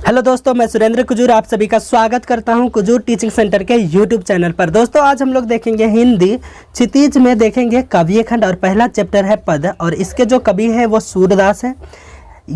Hello दोस्तों, मैं सुरेंद्र कुजूर आप सभी का स्वागत करता हूं कुजूर टीचिंग सेंटर के यूट्यूब चैनल पर। दोस्तों आज हम लोग देखेंगे हिंदी क्षितिज में देखेंगे काव्य खंड और पहला चैप्टर है पद और इसके जो कवि है वो सूरदास है।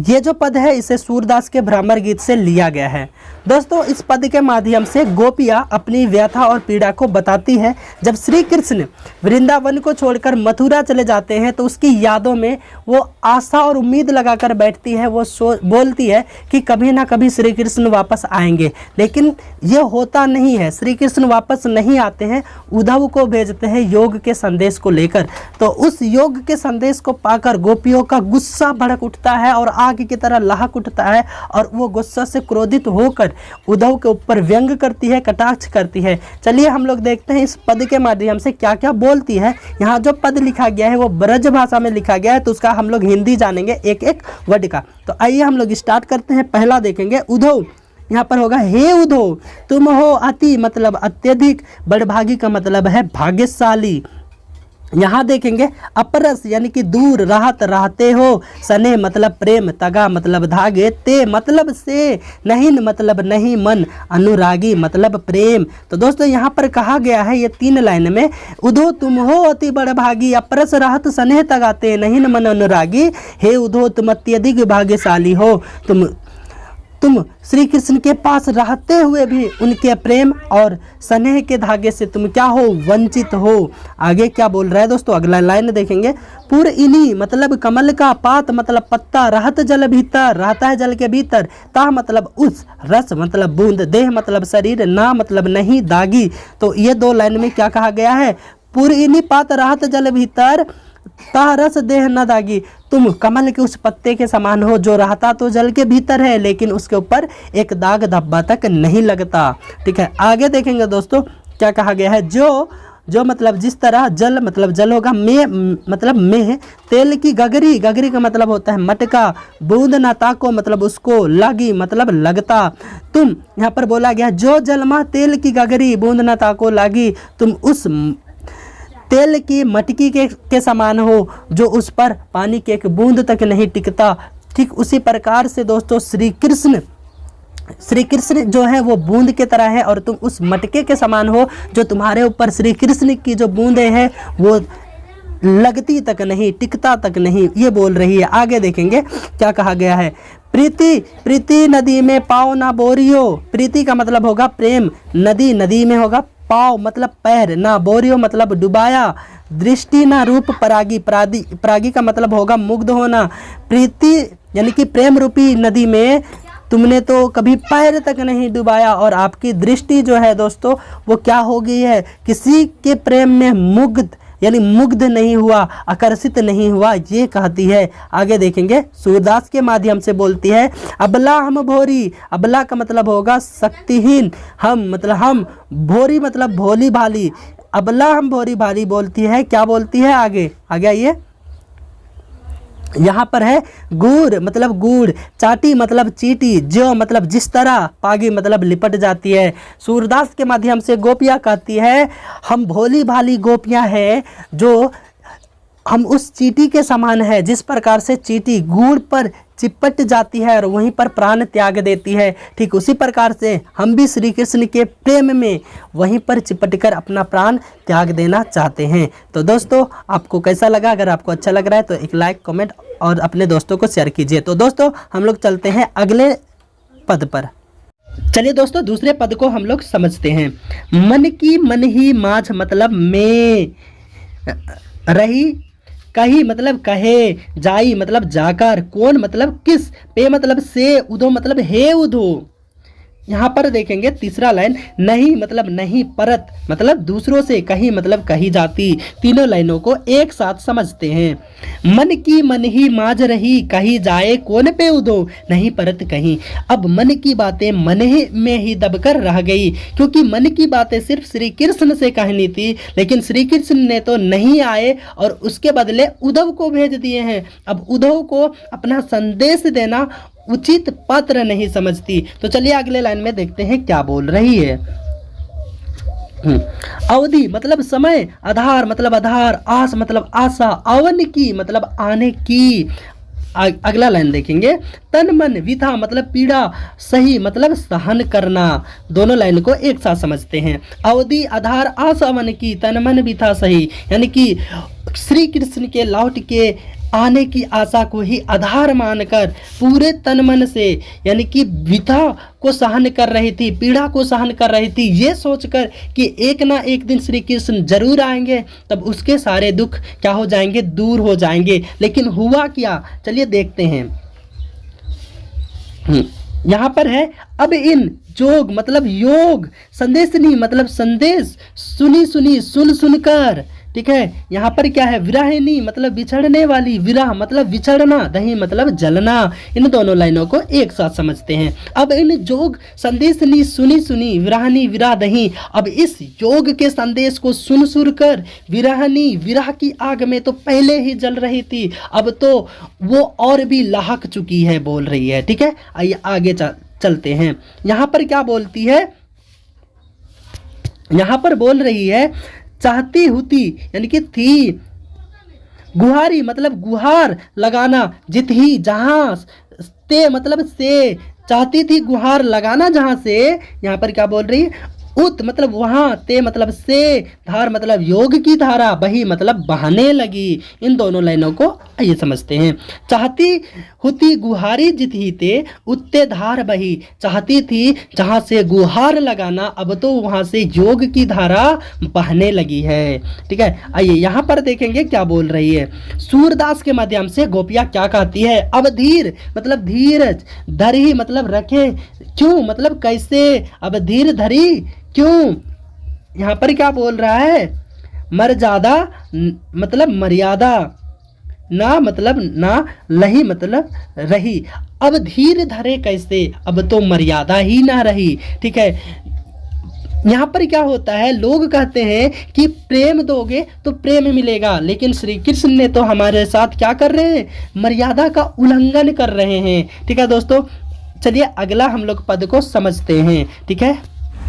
ये जो पद है इसे सूरदास के भ्रमर गीत से लिया गया है। दोस्तों इस पद के माध्यम से गोपियाँ अपनी व्यथा और पीड़ा को बताती है। जब श्री कृष्ण वृंदावन को छोड़कर मथुरा चले जाते हैं तो उसकी यादों में वो आशा और उम्मीद लगाकर बैठती है। वो बोलती है कि कभी ना कभी श्री कृष्ण वापस आएंगे, लेकिन ये होता नहीं है। श्री कृष्ण वापस नहीं आते हैं। उद्धव को भेजते हैं योग के संदेश को लेकर। तो उस योग के संदेश को पाकर गोपियों का गुस्सा भड़क उठता है और आग की तरह लहक उठता है और वो गुस्सा से क्रोधित होकर उद्धव के ऊपर व्यंग करती है, कटाक्ष करती है। चलिए हम लोग देखते हैं इस पद के माध्यम से क्या क्या बोलती है। यहाँ जो पद लिखा गया है वो ब्रज भाषा में लिखा गया है, तो उसका हम लोग हिंदी जानेंगे एक एक वर्ड का। तो आइए हम लोग स्टार्ट करते हैं। पहला देखेंगे उद्धव। यहाँ पर होगा हे उद्धव तुम हो अति मतलब अत्यधिक, बड़भागी का मतलब है भाग्यशाली। यहाँ देखेंगे अपरस यानी कि दूर, राहत रहते हो, सने मतलब प्रेम, तगा मतलब धागे, ते मतलब से, नहीं मतलब नहीं, मन, अनुरागी मतलब प्रेम। तो दोस्तों यहाँ पर कहा गया है ये 3 लाइन में, उद्धव तुम हो अति बड़भागी, अपरस राहत सनेह तगाते, नहीं मन अनुरागी, हे उद्धव तुम अत्यधिक भाग्यशाली हो। तुम श्री कृष्ण के पास रहते हुए भी उनके प्रेम और स्नेह के धागे से तुम क्या हो, वंचित हो। आगे क्या बोल रहा है दोस्तों, अगला लाइन देखेंगे। पुर इनी मतलब कमल का, पात मतलब पत्ता, रहत जल भीतर रहता है जल के भीतर, ता मतलब उस, रस मतलब बूंद, देह मतलब शरीर, ना मतलब नहीं, दागी। तो ये 2 लाइन में क्या कहा गया है, पुर इनी पात रहत जल भीतर ता रस देह न दागी। तुम कमल के उस पत्ते के समान हो जो रहता तो जल के भीतर है लेकिन उसके ऊपर एक दाग धब्बा तक नहीं लगता। ठीक है, आगे देखेंगे दोस्तों क्या कहा गया है। जो मतलब जिस तरह, जल मतलब जल होगा, में मतलब में, तेल की गगरी, गगरी का मतलब होता है मटका, बूंद न ताको मतलब उसको, लगी मतलब लगता। तुम यहाँ पर बोला गया जो जलमा तेल की गगरी, बूंद न ताको लागी, तुम उस तेल की मटकी के समान हो जो उस पर पानी की एक बूंद तक नहीं टिकता। ठीक उसी प्रकार से दोस्तों श्री कृष्ण जो है वो बूंद के तरह है और तुम उस मटके के समान हो जो तुम्हारे ऊपर श्री कृष्ण की जो बूंदें हैं वो लगती तक नहीं, टिकता तक नहीं, ये बोल रही है। आगे देखेंगे क्या कहा गया है। प्रीति नदी में पाओ ना बोरियो, प्रीति का मतलब होगा प्रेम, नदी में होगा पाव मतलब पैर, ना बोरियो मतलब डुबाया, दृष्टि ना रूप परागी, परागी का मतलब होगा मुग्ध होना। प्रीति यानी कि प्रेम रूपी नदी में तुमने तो कभी पैर तक नहीं डुबाया और आपकी दृष्टि जो है दोस्तों वो क्या हो गई है, किसी के प्रेम में मुग्ध नहीं हुआ, आकर्षित नहीं हुआ, ये कहती है। आगे देखेंगे सूरदास के माध्यम से बोलती है अबला हम भोरी, अबला का मतलब होगा शक्तिहीन, हम मतलब हम, भोरी मतलब भोली भाली, अबला हम भोरी भाली बोलती है। क्या बोलती है आगे आइए। यहाँ पर है गुड़ मतलब गुड़, चाटी मतलब चीटी, जो मतलब जिस तरह, पागी मतलब लिपट जाती है। सूरदास के माध्यम से गोपियाँ कहती है हम भोली भाली गोपियाँ हैं जो हम उस चीटी के समान है, जिस प्रकार से चीटी गुड़ पर चिपट जाती है और वहीं पर प्राण त्याग देती है, ठीक उसी प्रकार से हम भी श्री कृष्ण के प्रेम में वहीं पर चिपटकर अपना प्राण त्याग देना चाहते हैं। तो दोस्तों आपको कैसा लगा? अगर आपको अच्छा लग रहा है तो एक लाइक, कमेंट और अपने दोस्तों को शेयर कीजिए। तो दोस्तों हम लोग चलते हैं अगले पद पर। चलिए दोस्तों दूसरे पद को हम लोग समझते हैं। मन की मन ही माझ मतलब में रही, कही मतलब कहे, जाई मतलब जाकर, कौन मतलब किस, पे मतलब से, उधो मतलब हे उधो। यहाँ पर देखेंगे तीसरा लाइन, नहीं मतलब नहीं, परत मतलब दूसरों से, कहीं मतलब कही जाती। तीनों लाइनों को एक साथ समझते हैं। मन की मन ही माज रही, कही जाए कौन पे उदो, नहीं परत कहीं। अब मन की बातें मन ही में ही दबकर रह गई, क्योंकि मन की बातें सिर्फ श्री कृष्ण से कहनी थी, लेकिन श्री कृष्ण ने तो नहीं आए और उसके बदले उद्धव को भेज दिए हैं। अब उद्धव को अपना संदेश देना उचित पात्र नहीं समझती। तो चलिए अगले लाइन में देखते हैं क्या बोल रही है। अवधि मतलब समय, आधार मतलब आधार, आस मतलब आशा, अवन की मतलब आने की, अगला लाइन देखेंगे, तन मन विथा मतलब पीड़ा, सही मतलब सहन करना। दोनों लाइन को एक साथ समझते हैं। अवधि आधार आस अवन की, तन मन विथा सही, यानी कि श्री कृष्ण के लौट के आने की आशा को ही आधार मानकर पूरे तन मन से, यानी कि विथा को सहन कर रही थी, पीड़ा को सहन कर रही थी, ये सोचकर कि एक ना एक दिन श्री कृष्ण जरूर आएंगे, तब उसके सारे दुख क्या हो जाएंगे, दूर हो जाएंगे। लेकिन हुआ क्या, चलिए देखते हैं। यहाँ पर है, अब इन जोग मतलब योग, संदेशनी मतलब संदेश, सुनी सुनी सुन सुनकर, ठीक है। यहाँ पर क्या है, विरहिणी मतलब बिछड़ने वाली, विरह मतलब बिछड़ना, दही मतलब जलना। इन दोनों लाइनों को एक साथ समझते हैं। अब इन जोग संदेशनी सुनी सुनी, विरहनी विरह दही, अब इस योग के संदेश को सुन सुन कर विरहनी विरह की आग में तो पहले ही जल रही थी, अब तो वो और भी लहक चुकी है, बोल रही है, ठीक है। आइए आगे चलते हैं। यहाँ पर क्या बोलती है, यहाँ पर बोल रही है, चाहती हुती यानी कि थी, गुहारी मतलब गुहार लगाना, जित ही जहां ते मतलब से, चाहती थी गुहार लगाना जहां से। यहाँ पर क्या बोल रही है, उत मतलब वहां, ते मतलब से, धार मतलब योग की धारा, बही मतलब बहने लगी। इन दोनों लाइनों को आइए समझते हैं। चाहती हुती गुहारी जित ही ते, उत्ते धार बही, चाहती थी जहां से गुहार लगाना, अब तो वहां से योग की धारा बहने लगी है, ठीक है। आइए यहाँ पर देखेंगे क्या बोल रही है। सूरदास के माध्यम से गोपिया क्या कहती है, अब धीर मतलब धीरज, धरी मतलब रखे, क्यों मतलब कैसे, अब धीर धरी क्यों। यहाँ पर क्या बोल रहा है, मर्यादा मतलब मर्यादा, ना मतलब ना, लही मतलब रही, अब धीर धरे कैसे, अब तो मर्यादा ही ना रही, ठीक है। यहाँ पर क्या होता है, लोग कहते हैं कि प्रेम दोगे तो प्रेम मिलेगा, लेकिन श्री कृष्ण ने तो हमारे साथ क्या कर रहे हैं, मर्यादा का उल्लंघन कर रहे हैं, ठीक है दोस्तों। चलिए अगला हम लोग पद को समझते हैं, ठीक है।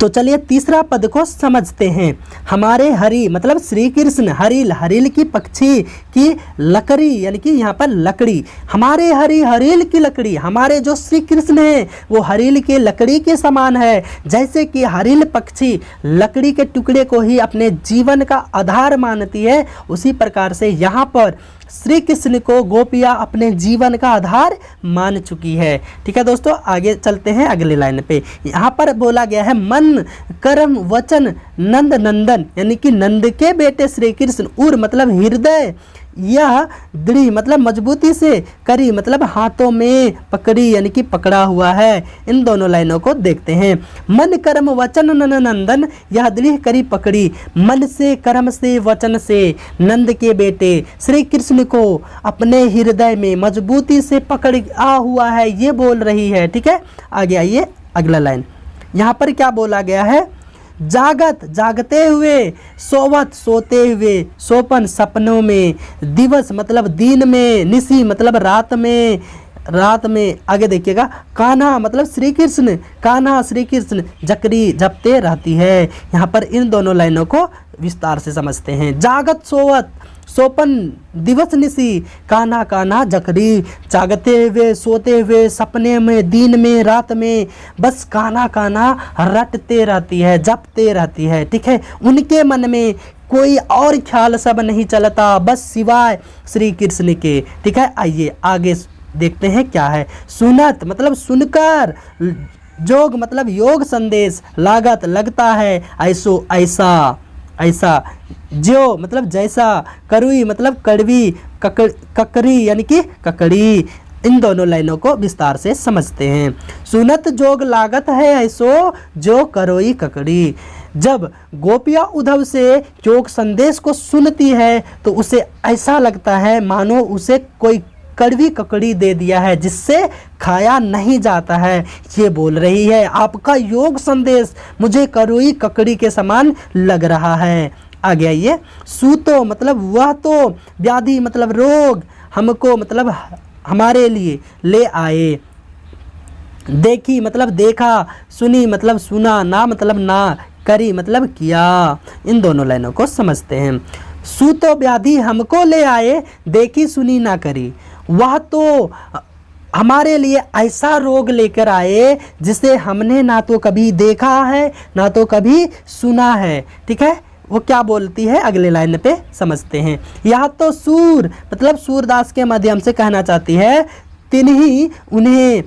तो चलिए तीसरा पद को समझते हैं। हमारे हरि मतलब श्री कृष्ण, हरिल हरिल की पक्षी की लकड़ी, यानी कि यहाँ पर लकड़ी, हमारे हरि हरिल की लकड़ी, हमारे जो श्री कृष्ण है वो हरिल के लकड़ी के समान है। जैसे कि हरिल पक्षी लकड़ी के टुकड़े को ही अपने जीवन का आधार मानती है, उसी प्रकार से यहाँ पर श्री कृष्ण को गोपियाँ अपने जीवन का आधार मान चुकी है, ठीक है दोस्तों। आगे चलते हैं अगले लाइन पे। यहाँ पर बोला गया है, मन कर्म वचन नंद नंदन, यानी कि नंद के बेटे श्री कृष्ण, उर मतलब हृदय, यह दृढ़ मतलब मजबूती से, करी मतलब हाथों में पकड़ी, यानी कि पकड़ा हुआ है। इन दोनों लाइनों को देखते हैं। मन कर्म वचन नंदन, यह दृढ़ करी पकड़ी, मन से कर्म से वचन से नंद के बेटे श्री कृष्ण को अपने हृदय में मजबूती से पकड़ा हुआ है, ये बोल रही है, ठीक है। आगे आइए अगला लाइन। यहाँ पर क्या बोला गया है, जागत जागते हुए, सोवत सोते हुए, सोपन सपनों में, दिवस मतलब दिन में, निशी मतलब रात में, रात में। आगे देखिएगा, कान्हा मतलब श्री कृष्ण, कान्हा श्री कृष्ण जकरी जपते रहती है। यहाँ पर इन दोनों लाइनों को विस्तार से समझते हैं। जागत सोवत सोपन दिवस निशी, कान्हा कान्हा जकरी, जागते हुए सोते हुए, सपने में दिन में रात में, बस कान्हा कान्हा रटते रहती है, जपते रहती है, ठीक है। उनके मन में कोई और ख्याल सब नहीं चलता, बस सिवाय श्री कृष्ण के, ठीक है। आइए आगे देखते हैं क्या है। सुनत मतलब सुनकर, जोग मतलब योग संदेश, लागत लगता है, ऐसो ऐसा ऐसा, जो मतलब जैसा, करुई मतलब कड़वी, ककड़ी यानी कि ककड़ी। इन दोनों लाइनों को विस्तार से समझते हैं। सुनत जोग लागत है ऐसो, जो करोई ककड़ी। जब गोपिया उद्धव से योग संदेश को सुनती है तो उसे ऐसा लगता है मानो उसे कोई कड़वी ककड़ी दे दिया है, जिससे खाया नहीं जाता है, ये बोल रही है। आपका योग संदेश मुझे कड़वी ककड़ी के समान लग रहा है। आगे आइए। सूतो मतलब वह तो, व्याधि मतलब रोग, हमको मतलब हमारे लिए ले आए, देखी मतलब देखा, सुनी मतलब सुना, ना मतलब ना, करी मतलब किया। इन दोनों लाइनों को समझते हैं। सूतो व्याधि हमको ले आए, देखी सुनी ना करी, वह तो हमारे लिए ऐसा रोग लेकर आए जिसे हमने ना तो कभी देखा है ना तो कभी सुना है। ठीक है, वो क्या बोलती है अगले लाइन पे समझते हैं। यह तो सूर मतलब सूरदास के माध्यम से कहना चाहती है, तिन्ही उन्हें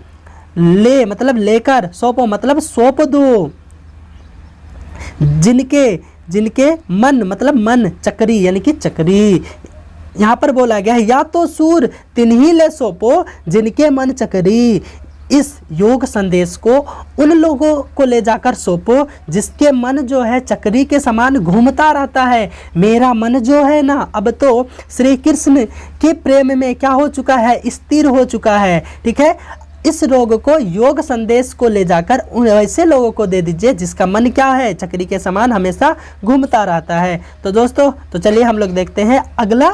ले मतलब लेकर, सौंपो मतलब सौंप दो, जिनके मन मतलब मन चक्री यानी कि चक्री यहाँ पर बोला गया है, या तो सूर तिन्ही ले सौंपो जिनके मन चक्री। इस योग संदेश को उन लोगों को ले जाकर सौंपो जिसके मन जो है चक्री के समान घूमता रहता है। मेरा मन जो है ना अब तो श्री कृष्ण के प्रेम में क्या हो चुका है, स्थिर हो चुका है। ठीक है, इस रोग को, योग संदेश को ले जाकर उन ऐसे लोगों को दे दीजिए जिसका मन क्या है, चक्री के समान हमेशा घूमता रहता है। तो दोस्तों तो चलिए हम लोग देखते हैं अगला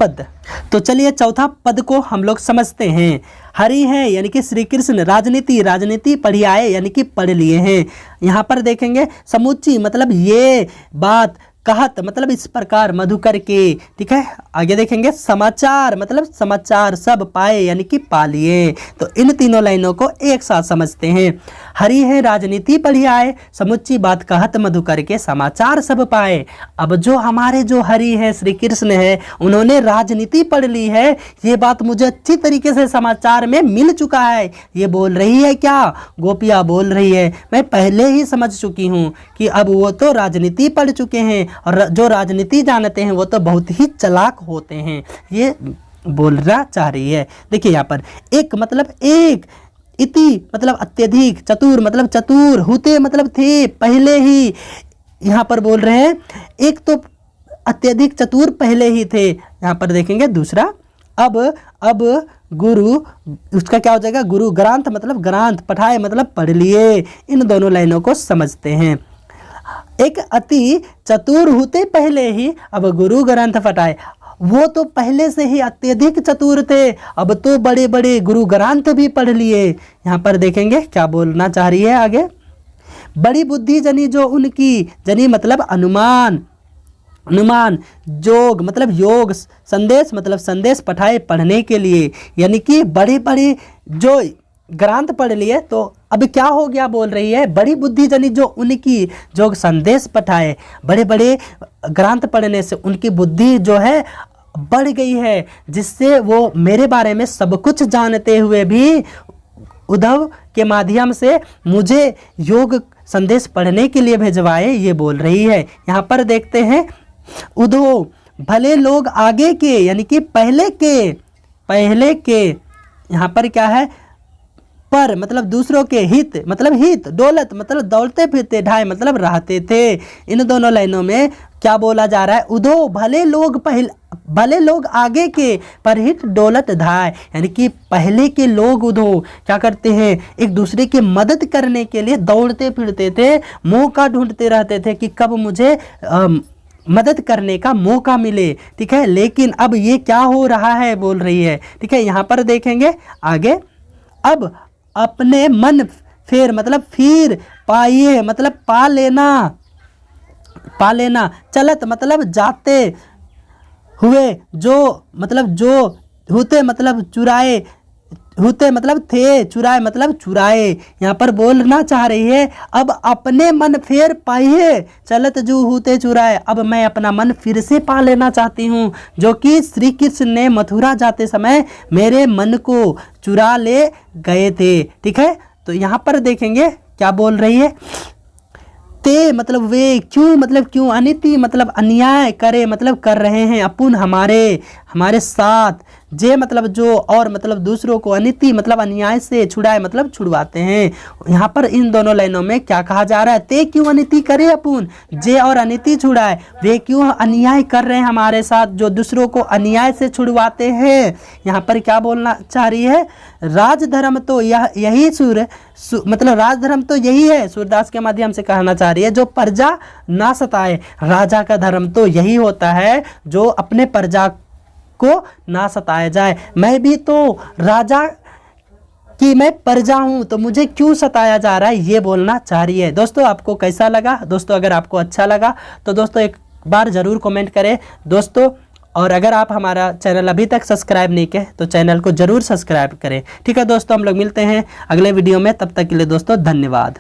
पद। तो चलिए चौथा पद को हम लोग समझते हैं। हरि है यानी कि श्री कृष्ण, राजनीति पढ़ी आए यानी कि पढ़ लिए हैं। यहाँ पर देखेंगे समुच्ची मतलब ये बात, कहत मतलब इस प्रकार, मधुकर के। ठीक है, आगे देखेंगे समाचार मतलब समाचार सब पाए यानी कि पा लिए। तो इन तीनों लाइनों को एक साथ समझते हैं। हरि है राजनीति पढ़ी आए, समुच्ची बात कहत मधुकर के, समाचार सब पाए। अब जो हमारे जो हरि है श्री कृष्ण है, उन्होंने राजनीति पढ़ ली है, ये बात मुझे अच्छी तरीके से समाचार में मिल चुका है। ये बोल रही है क्या, गोपिया बोल रही है, मैं पहले ही समझ चुकी हूँ कि अब वो तो राजनीति पढ़ चुके हैं और जो राजनीति जानते हैं वो तो बहुत ही चालाक होते हैं, ये बोलना चाह रही है। देखिए यहाँ पर एक मतलब एक, इति मतलब अत्यधिक, चतुर मतलब चतुर, हुते मतलब थे पहले ही। यहाँ पर बोल रहे हैं एक तो अत्यधिक चतुर पहले ही थे। यहाँ पर देखेंगे दूसरा, अब गुरु, उसका क्या हो जाएगा, गुरु ग्रंथ मतलब ग्रंथ, पढ़ाए मतलब पढ़ लिए। इन दोनों लाइनों को समझते हैं। एक अति चतुर होते पहले ही, अब गुरु ग्रंथ पढ़ाए, वो तो पहले से ही अत्यधिक चतुर थे, अब तो बड़े बड़े गुरु ग्रंथ भी पढ़ लिए। यहाँ पर देखेंगे क्या बोलना चाह रही है आगे, बड़ी बुद्धि जनी जो उनकी, जनी मतलब अनुमान, जोग मतलब योग, संदेश मतलब संदेश पढ़ाए पढ़ने के लिए, यानी कि बड़े बड़े जो ग्रंथ पढ़ लिए। तो अब क्या हो गया बोल रही है, बड़ी बुद्धि जनी जो उनकी, जो संदेश पढ़ाए, बड़े बड़े ग्रंथ पढ़ने से उनकी बुद्धि जो है बढ़ गई है, जिससे वो मेरे बारे में सब कुछ जानते हुए भी उद्धव के माध्यम से मुझे योग संदेश पढ़ने के लिए भेजवाए, ये बोल रही है। यहाँ पर देखते हैं उद्धव भले लोग आगे के यानी कि पहले के, यहाँ पर क्या है, पर मतलब दूसरों के हित मतलब हित, दौलत मतलब दौड़ते फिरते, ढाई मतलब रहते थे। इन दोनों लाइनों में क्या बोला जा रहा है, उद्धव भले लोग आगे के, पर हित दौलत धाय, यानी कि पहले के लोग उद्धव क्या करते हैं, एक दूसरे की मदद करने के लिए दौड़ते फिरते थे, मौका ढूंढते रहते थे कि कब मुझे मदद करने का मौका मिले। ठीक है, लेकिन अब ये क्या हो रहा है बोल रही है। ठीक है, यहाँ पर देखेंगे आगे, अब अपने मन फेर मतलब फिर पाइए मतलब पा लेना, चलत मतलब जाते हुए, जो मतलब जो होते मतलब चुराए, होते मतलब थे, चुराए मतलब चुराए। यहाँ पर बोलना चाह रही है, अब अपने मन फेर पाइए, चलत जो होते चुराए, अब मैं अपना मन फिर से पा लेना चाहती हूँ, जो कि श्री कृष्ण ने मथुरा जाते समय मेरे मन को चुरा ले गए थे। ठीक है, तो यहाँ पर देखेंगे क्या बोल रही है, ते मतलब वे, क्यों मतलब क्यों, अनिति मतलब अन्याय करे मतलब कर रहे हैं, अपुन हमारे साथ, जे मतलब जो, और मतलब दूसरों को, अनिति मतलब अन्याय से, छुड़ाए मतलब छुड़वाते हैं। यहाँ पर इन दोनों लाइनों में क्या कहा जा रहा है, ते क्यों अनिति करे अपुन, जे और अनिति छुड़ाए, वे क्यों अन्याय कर रहे हैं हमारे साथ, जो दूसरों को अन्याय से छुड़वाते हैं। यहाँ पर क्या बोलना चाह रही है, राजधर्म तो यही मतलब राजधर्म तो यही है, सूरदास के माध्यम से कहना चाह रही है, जो प्रजा ना सताए। राजा का धर्म तो यही होता है जो अपने प्रजा को ना सताया जाए। मैं भी तो राजा की मैं प्रजा हूँ, तो मुझे क्यों सताया जा रहा है, ये बोलना चाह रही है। दोस्तों आपको कैसा लगा? दोस्तों अगर आपको अच्छा लगा तो दोस्तों एक बार ज़रूर कमेंट करें दोस्तों, और अगर आप हमारा चैनल अभी तक सब्सक्राइब नहीं किए तो चैनल को जरूर सब्सक्राइब करें। ठीक है दोस्तों, हम लोग मिलते हैं अगले वीडियो में, तब तक के लिए दोस्तों धन्यवाद।